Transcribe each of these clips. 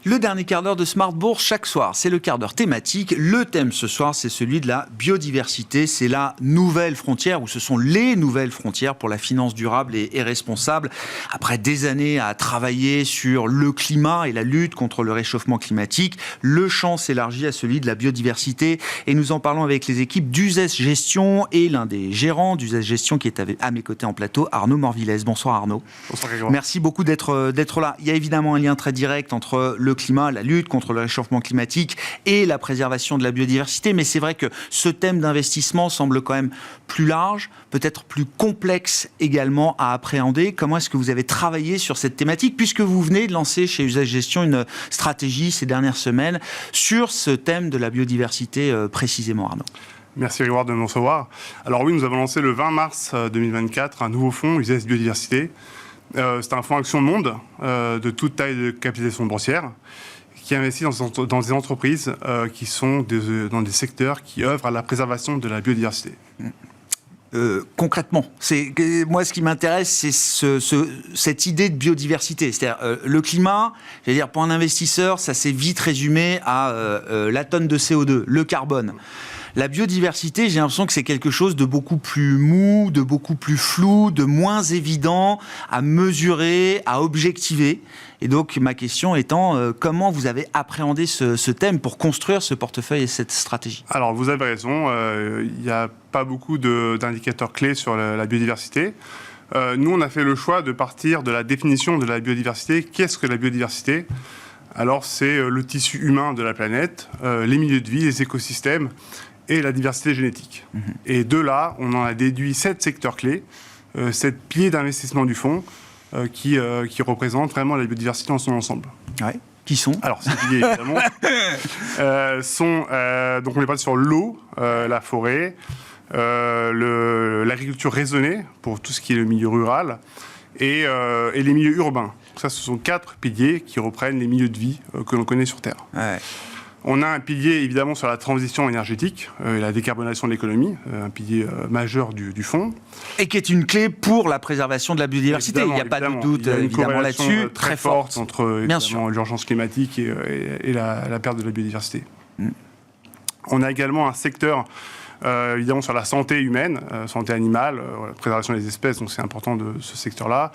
Le dernier quart d'heure de Smart Bourse chaque soir, c'est le quart d'heure thématique. Le thème ce soir, c'est celui de la biodiversité. C'est la nouvelle frontière, ou ce sont les nouvelles frontières pour la finance durable et responsable. Après des années à travailler sur le climat et la lutte contre le réchauffement climatique, le champ s'élargit à celui de la biodiversité. Et nous en parlons avec les équipes d'Uzès Gestion et l'un des gérants d'Uzès Gestion qui est à mes côtés en plateau, Arnaud Morvillez. Bonsoir Arnaud. Bonsoir Grégoire. Merci beaucoup d'être là. Il y a évidemment un lien très direct entre le climat, la lutte contre le réchauffement climatique et la préservation de la biodiversité. Mais c'est vrai que ce thème d'investissement semble quand même plus large, peut-être plus complexe également à appréhender. Comment est-ce que vous avez travaillé sur cette thématique, puisque vous venez de lancer chez Uzès Gestion une stratégie ces dernières semaines sur ce thème de la biodiversité précisément, Arnaud? Merci Grégoire de me recevoir. Alors oui, nous avons lancé le 20 mars 2024 un nouveau fonds Uzès Biodiversité. C'est un fonds Action Monde de toute taille de capitalisation boursière qui investit dans des entreprises qui sont dans des secteurs qui œuvrent à la préservation de la biodiversité. Concrètement, moi ce qui m'intéresse, c'est cette idée de biodiversité. C'est-à-dire le climat, j'allais dire, pour un investisseur, ça s'est vite résumé à la tonne de CO2, le carbone. La biodiversité, j'ai l'impression que c'est quelque chose de beaucoup plus mou, de beaucoup plus flou, de moins évident à mesurer, à objectiver. Et donc, ma question étant, comment vous avez appréhendé ce thème pour construire ce portefeuille et cette stratégie? Alors, vous avez raison, il n'y a pas beaucoup d'indicateurs clés sur la biodiversité. Nous, on a fait le choix de partir de la définition de la biodiversité. Qu'est-ce que la biodiversité ? Alors, c'est le tissu humain de la planète, les milieux de vie, les écosystèmes, et la diversité génétique. Et de là, on en a déduit 7 secteurs clés, 7 piliers d'investissement du fonds qui représentent vraiment la biodiversité dans son ensemble. Ouais. Qui sont? Alors, ces piliers, évidemment, donc on est passé sur l'eau, la forêt, l'agriculture raisonnée, pour tout ce qui est le milieu rural, et les milieux urbains. Ça, ce sont 4 piliers qui reprennent les milieux de vie que l'on connaît sur Terre. Ouais. On a un pilier, évidemment, sur la transition énergétique et la décarbonation de l'économie, un pilier majeur du fonds. Et qui est une clé pour la préservation de la biodiversité. Il n'y a pas de doute, évidemment, là-dessus. Très forte entre l'urgence climatique et la perte de la biodiversité. On a également un secteur, évidemment, sur la santé humaine, santé animale, préservation des espèces, donc c'est important de ce secteur-là.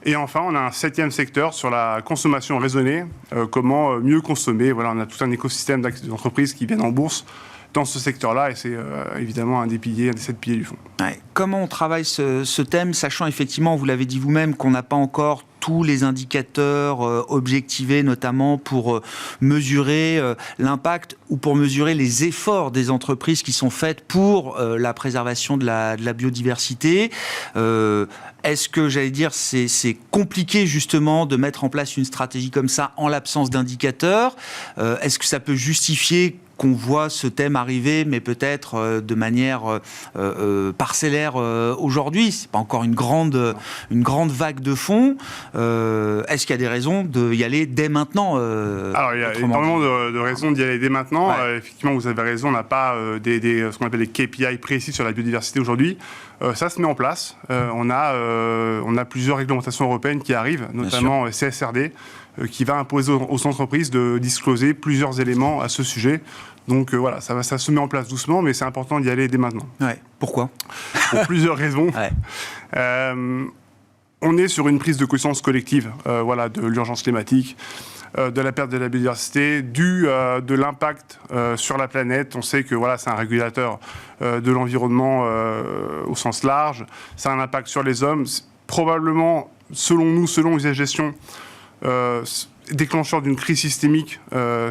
Et enfin, on a un 7e secteur sur la consommation raisonnée, comment mieux consommer. Voilà, on a tout un écosystème d'entreprises qui viennent en bourse dans ce secteur-là, et c'est évidemment un des 7 piliers du fonds. Ouais. Comment on travaille ce thème, sachant effectivement, vous l'avez dit vous-même, qu'on n'a pas encore tous les indicateurs objectivés, notamment pour mesurer l'impact ou pour mesurer les efforts des entreprises qui sont faites pour la préservation de la biodiversité. Est-ce que, j'allais dire, c'est compliqué justement de mettre en place une stratégie comme ça en l'absence d'indicateurs? Est-ce que ça peut justifier qu'on voit ce thème arriver, mais peut-être de manière parcellaire aujourd'hui? C'est pas encore une grande vague de fonds. Est-ce qu'il y a des raisons d'y aller dès maintenant? Alors, il y a énormément de raisons d'y aller dès maintenant. Ouais. Effectivement, vous avez raison, on n'a pas ce qu'on appelle des KPI précis sur la biodiversité aujourd'hui. Ça se met en place. On a plusieurs réglementations européennes qui arrivent, notamment CSRD, qui va imposer aux entreprises de discloser plusieurs éléments à ce sujet. Donc voilà, ça se met en place doucement, mais c'est important d'y aller dès maintenant. Ouais. Pourquoi? Pour plusieurs raisons. Ouais. On est sur une prise de conscience collective de l'urgence climatique, de la perte de la biodiversité, de l'impact sur la planète. On sait que c'est un régulateur de l'environnement au sens large. Ça a un impact sur les hommes. Probablement, selon Uzès Gestion, déclencheur d'une crise systémique,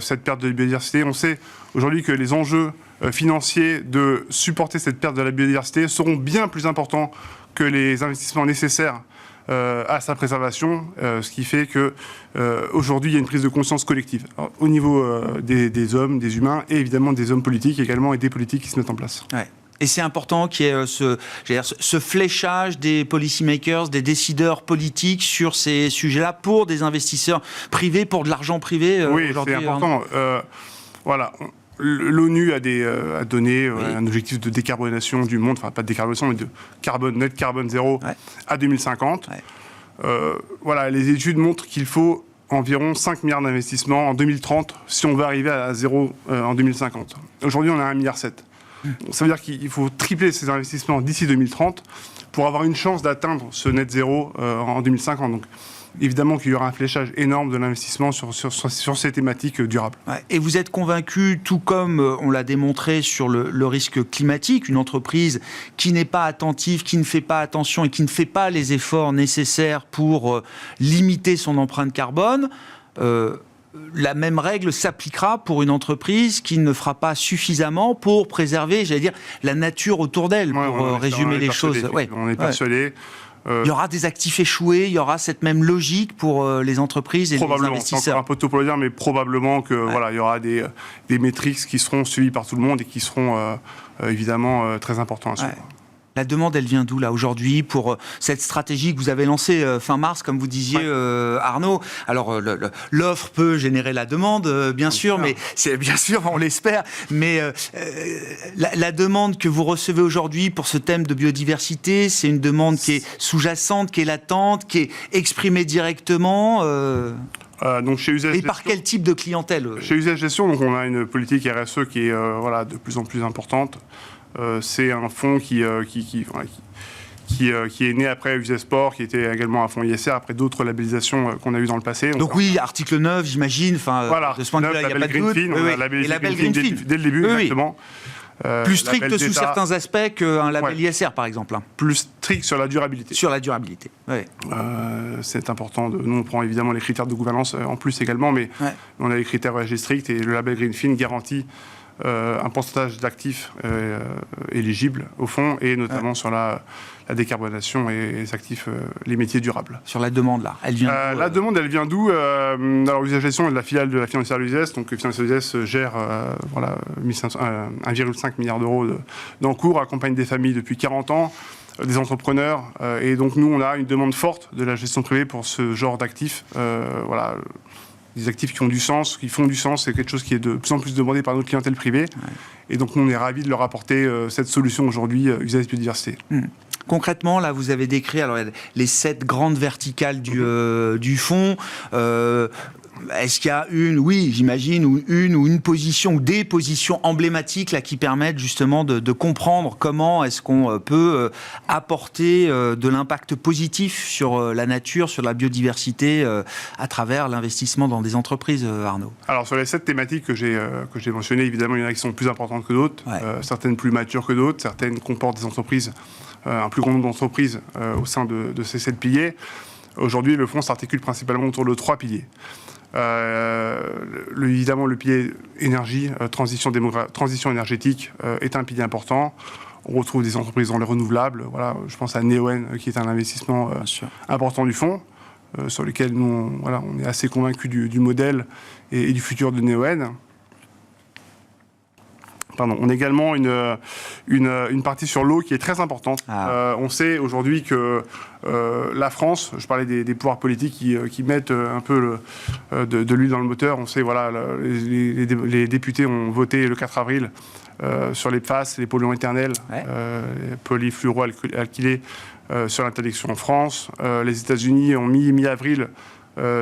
cette perte de la biodiversité. On sait aujourd'hui que les enjeux financiers de supporter cette perte de la biodiversité seront bien plus importants que les investissements nécessaires à sa préservation, ce qui fait qu'aujourd'hui, il y a une prise de conscience collective au niveau des hommes, des humains, et évidemment des hommes politiques également, et des politiques qui se mettent en place. Ouais. Et c'est important qu'il y ait ce fléchage des policymakers, des décideurs politiques sur ces sujets-là pour des investisseurs privés, pour de l'argent privé. Oui, c'est important. L'ONU a donné un objectif de décarbonation du monde, enfin pas de décarbonation, mais de net carbone zéro à 2050. Ouais. Les études montrent qu'il faut environ 5 milliards d'investissements en 2030 si on veut arriver à zéro en 2050. Aujourd'hui, on a 1,7 milliard. Ça veut dire qu'il faut tripler ces investissements d'ici 2030 pour avoir une chance d'atteindre ce net zéro en 2050. Donc, évidemment qu'il y aura un fléchage énorme de l'investissement sur ces thématiques durables. Ouais. Et vous êtes convaincu, tout comme on l'a démontré sur le risque climatique, une entreprise qui n'est pas attentive, qui ne fait pas attention et qui ne fait pas les efforts nécessaires pour limiter son empreinte carbone, la même règle s'appliquera pour une entreprise qui ne fera pas suffisamment pour préserver, j'allais dire, la nature autour d'elle, pour résumer les choses. On est persuadé. Il y aura des actifs échoués, il y aura cette même logique pour les entreprises et les investisseurs. C'est encore un peu tôt pour le dire, mais probablement que il y aura des métriques qui seront suivies par tout le monde et qui seront évidemment très importantes à suivre. La demande, elle vient d'où, là, aujourd'hui, pour cette stratégie que vous avez lancée fin mars, comme vous disiez, Arnaud? Alors, l'offre peut générer la demande, bien sûr, mais c'est bien sûr, on l'espère, mais la demande que vous recevez aujourd'hui pour ce thème de biodiversité, c'est une demande qui est sous-jacente, qui est latente, qui est exprimée directement donc chez Usage et par quel type de clientèle? Chez Usage Gestion, donc on a une politique RSE qui est de plus en plus importante. C'est un fonds qui est né après Usage Sport, qui était également un fonds ISR, après d'autres labellisations qu'on a eues dans le passé. Donc oui, article 9, j'imagine, de ce point de vue-là, il n'y a pas de doute. Et label Greenfin dès le début, exactement. Plus strict sous certains aspects qu'un label ISR, par exemple. Plus strict sur la durabilité. Sur la durabilité, oui. C'est important. Nous, on prend évidemment les critères de gouvernance en plus également, mais on a les critères ESG stricts et le label Greenfin garantit un pourcentage d'actifs éligibles au fond, et notamment sur la décarbonation et les actifs, les métiers durables. Sur la demande, là, elle vient d'où La demande, elle vient d'où Alors, Usage Gestion est la filiale de la financière Luzès, donc financière Luzès gère 1,5 milliard d'euros d'encours, accompagne des familles depuis 40 ans, des entrepreneurs, et donc nous, on a une demande forte de la gestion privée pour ce genre d'actifs. Des actifs qui ont du sens, qui font du sens, c'est quelque chose qui est de plus en plus demandé par notre clientèle privée. Et donc, nous, on est ravis de leur apporter cette solution aujourd'hui, Usage Biodiversité. Concrètement, là, vous avez décrit les 7 grandes verticales du fonds. Est-ce qu'il y a une position ou des positions emblématiques là, qui permettent justement de comprendre comment est-ce qu'on peut apporter de l'impact positif sur la nature, sur la biodiversité à travers l'investissement dans des entreprises, Arnaud? Alors, sur les 7 thématiques que j'ai mentionnées, évidemment, il y en a qui sont plus importantes que d'autres, certaines plus matures que d'autres, certaines comportent des entreprises, un plus grand nombre d'entreprises au sein de ces 7 piliers. Aujourd'hui, le fonds s'articule principalement autour de 3 piliers. Évidemment, le pilier énergie, transition énergétique est un pilier important. On retrouve des entreprises dans les renouvelables. Voilà, je pense à Neoen, qui est un investissement important du fonds, sur lequel nous, on est assez convaincus du modèle et du futur de Neoen. On a également une partie sur l'eau qui est très importante. On sait aujourd'hui que la France, je parlais des pouvoirs politiques qui mettent un peu de l'huile dans le moteur. On sait, les députés ont voté le 4 avril sur les PFAS, les polluants éternels, les polyfluoroalkylés, sur l'interdiction en France. Les États-Unis ont mis mi-avril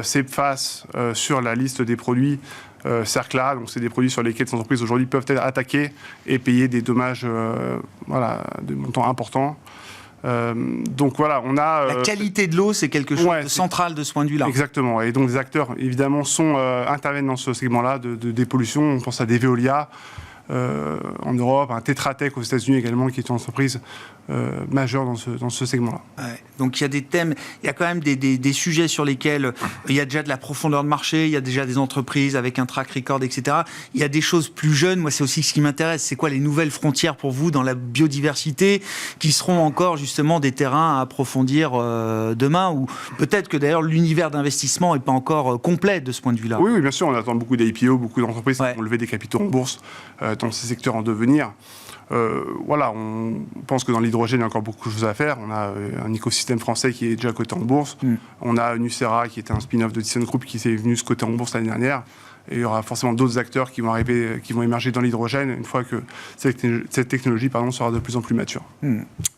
ces PFAS sur la liste des produits CERCLA, donc c'est des produits sur lesquels les entreprises aujourd'hui peuvent être attaquées et payer des dommages de montants importants. Donc voilà, on a... La qualité de l'eau, c'est quelque chose de central de ce point de vue-là. Exactement, et donc des acteurs, évidemment, interviennent dans ce segment-là de dépollution. On pense à des Veolia en Europe, un Tetra Tech aux États-Unis également, qui est une entreprise majeure dans ce segment-là. Donc il y a des thèmes, il y a quand même des sujets sur lesquels il y a déjà de la profondeur de marché, il y a déjà des entreprises avec un track record, etc. Il y a des choses plus jeunes, moi c'est aussi ce qui m'intéresse, c'est quoi les nouvelles frontières pour vous dans la biodiversité qui seront encore justement des terrains à approfondir demain, ou peut-être que d'ailleurs l'univers d'investissement n'est pas encore complet de ce point de vue-là. Oui, bien sûr, on attend beaucoup d'IPO, beaucoup d'entreprises qui ont levé des capitaux en bourse dans ces secteurs en devenir. On pense que dans l'hydrogène, il y a encore beaucoup de choses à faire. On a un écosystème français qui est déjà coté en bourse. On a Nucera, qui était un spin-off de ThyssenKrupp, qui s'est venu se coter en bourse l'année dernière. Et il y aura forcément d'autres acteurs qui vont arriver, qui vont émerger dans l'hydrogène une fois que cette technologie sera de plus en plus mature.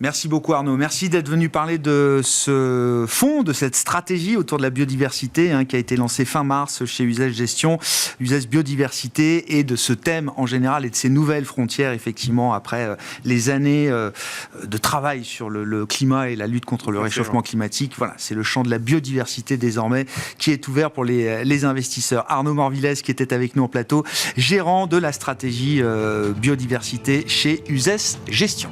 Merci beaucoup Arnaud. Merci d'être venu parler de ce fonds, de cette stratégie autour de la biodiversité qui a été lancée fin mars chez Uzès Gestion, Uzès Biodiversité, et de ce thème en général et de ces nouvelles frontières, effectivement, après les années de travail sur le climat et la lutte contre le réchauffement climatique. Voilà, c'est le champ de la biodiversité désormais qui est ouvert pour les investisseurs. Arnaud Morvilès qui était avec nous en plateau, gérant de la stratégie biodiversité chez Uzès Gestion.